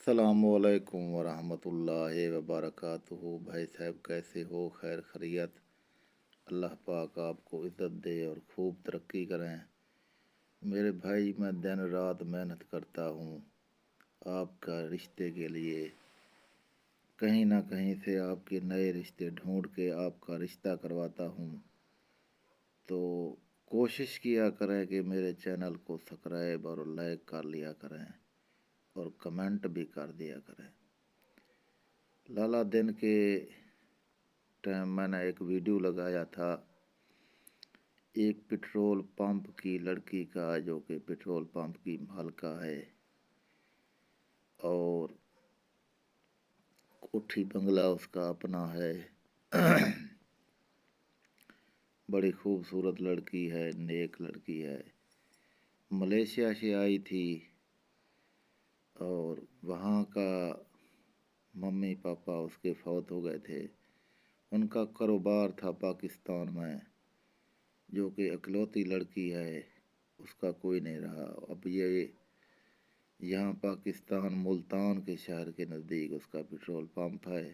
अस्सलामुअलैकुम वरहमतुल्लाहि वबरकातुहू। भाई साहब कैसे हो? खैर खैरियत? अल्लाह पाक आपको इज़्ज़त दे और खूब तरक्की करें। मेरे भाई, मैं दिन रात मेहनत करता हूँ आपका रिश्ते के लिए। कहीं ना कहीं से आपके नए रिश्ते ढूंढ के आपका रिश्ता करवाता हूँ। तो कोशिश किया करें कि मेरे चैनल को सब्सक्राइब और लाइक कर लिया करें और कमेंट भी कर दिया करें। लाला दिन के टाइम मैंने एक वीडियो लगाया था एक पेट्रोल पंप की लड़की का, जो कि पेट्रोल पंप की मालका है और कोठी बंगला उसका अपना है। बड़ी खूबसूरत लड़की है, नेक लड़की है। मलेशिया से आई थी और वहाँ का मम्मी पापा उसके फौत हो गए थे। उनका कारोबार था पाकिस्तान में, जो कि इकलौती लड़की है, उसका कोई नहीं रहा। अब ये यहाँ पाकिस्तान मुल्तान के शहर के नज़दीक उसका पेट्रोल पंप है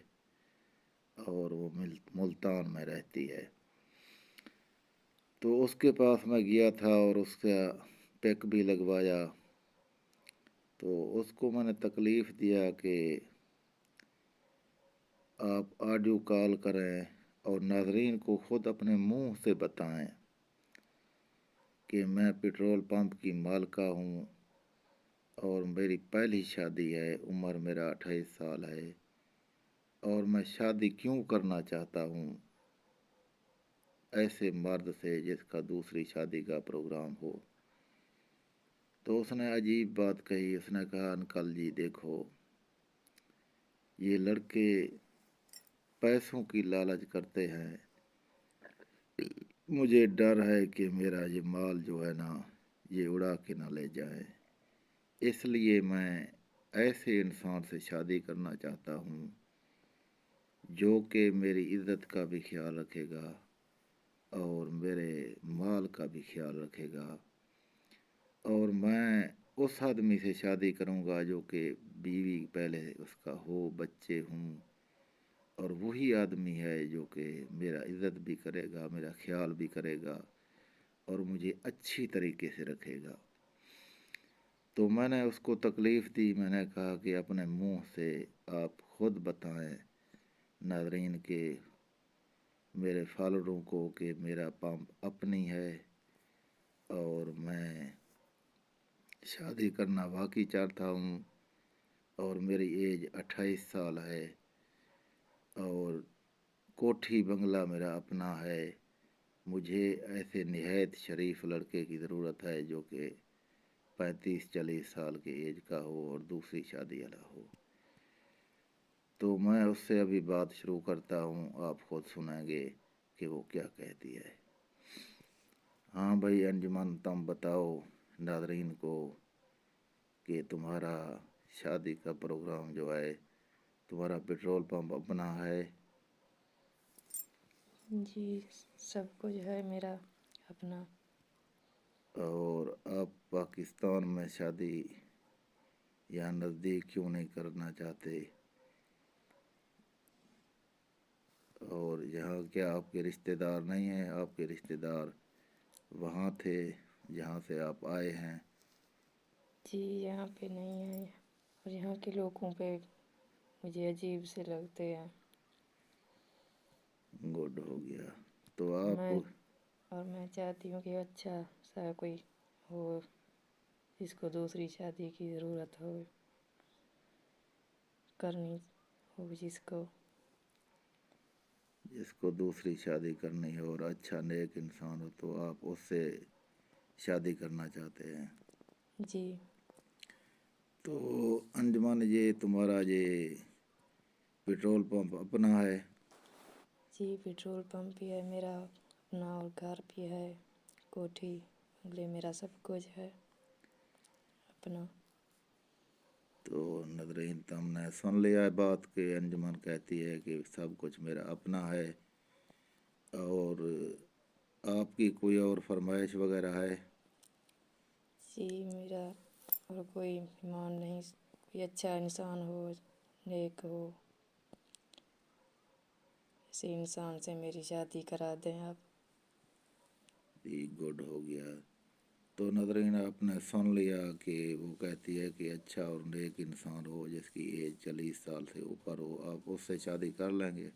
और वो मुल्तान में रहती है। तो उसके पास मैं गया था और उसका पिक भी लगवाया। तो उसको मैंने तकलीफ़ दिया कि आप ऑडियो कॉल करें और नाज़रीन को ख़ुद अपने मुंह से बताएं कि मैं पेट्रोल पंप की मालका हूँ और मेरी पहली शादी है, उम्र मेरा 28 साल है और मैं शादी क्यों करना चाहता हूँ ऐसे मर्द से जिसका दूसरी शादी का प्रोग्राम हो। तो उसने अजीब बात कही। उसने कहा, अंकल जी देखो, ये लड़के पैसों की लालच करते हैं। मुझे डर है कि मेरा ये माल जो है ना, ये उड़ा के ना ले जाए, इसलिए मैं ऐसे इंसान से शादी करना चाहता हूँ जो कि मेरी इज़्ज़त का भी ख्याल रखेगा और मेरे माल का भी ख्याल रखेगा। और मैं उस आदमी से शादी करूँगा जो कि बीवी पहले उसका हो, बच्चे हों, और वही आदमी है जो कि मेरा इज़्ज़त भी करेगा, मेरा ख्याल भी करेगा और मुझे अच्छी तरीके से रखेगा। तो मैंने उसको तकलीफ़ दी। मैंने कहा कि अपने मुंह से आप ख़ुद बताएं नाज़रीन के, मेरे फॉलोअरों को, कि मेरा पंप अपनी है और मैं शादी करना वाकई चाहता हूँ और मेरी एज 28 साल है और कोठी बंगला मेरा अपना है। मुझे ऐसे निहायत शरीफ लड़के की ज़रूरत है जो कि 35-40 साल की एज का हो और दूसरी शादी वाला हो। तो मैं उससे अभी बात शुरू करता हूँ, आप खुद सुनेंगे कि वो क्या कहती है। हाँ भाई अंजुमन, तुम बताओ नाज़रीन को कि तुम्हारा शादी का प्रोग्राम जो है, तुम्हारा पेट्रोल पंप अपना है? जी, सब कुछ है मेरा अपना। और आप पाकिस्तान में शादी यहाँ नज़दीक क्यों नहीं करना चाहते? और यहाँ क्या आपके रिश्तेदार नहीं हैं? आपके रिश्तेदार वहाँ थे जहाँ से आप आए हैं? जी, यहाँ पे नहीं है और यहाँ के लोगों पे मुझे अजीब से लगते हैं। गुड हो गया। तो आप मैं चाहती हूँ कि अच्छा सा कोई हो जिसको दूसरी शादी की ज़रूरत हो, करनी हो जिसको। जिसको दूसरी शादी करनी हो और अच्छा नेक इंसान हो, तो आप उससे शादी करना चाहते हैं? जी। तो अंजुमन, ये तुम्हारा ये पेट्रोल पंप अपना है? जी, पेट्रोल पंप भी है मेरा अपना और घर भी है, कोठी बंगले, मेरा सब कुछ है अपना। तो नाज़रीन, तुमने सुन लिया है बात कि अंजुमन कहती है कि सब कुछ मेरा अपना है। और आपकी कोई और फरमाइश वगैरह है? जी, मेरा और कोई ईमान नहीं, कोई अच्छा इंसान हो, नेक हो, इसी इंसान से मेरी शादी करा दें आप। जी गुड हो गया। तो नाज़रीन आपने सुन लिया कि वो कहती है कि अच्छा और नेक इंसान हो जिसकी एज 40 साल से ऊपर हो, आप उससे शादी कर लेंगे?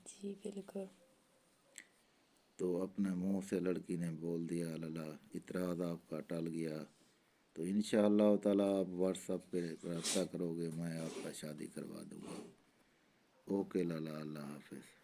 जी बिल्कुल। तो अपने मुंह से लड़की ने बोल दिया, अल्लाह इतराज़ आपका टल गया। तो इंशाअल्लाह ताला आप व्हाट्सएप पे रब्ता करोगे, मैं आपका शादी करवा दूँगा। ओके लाला, अल्लाह हाफिज़।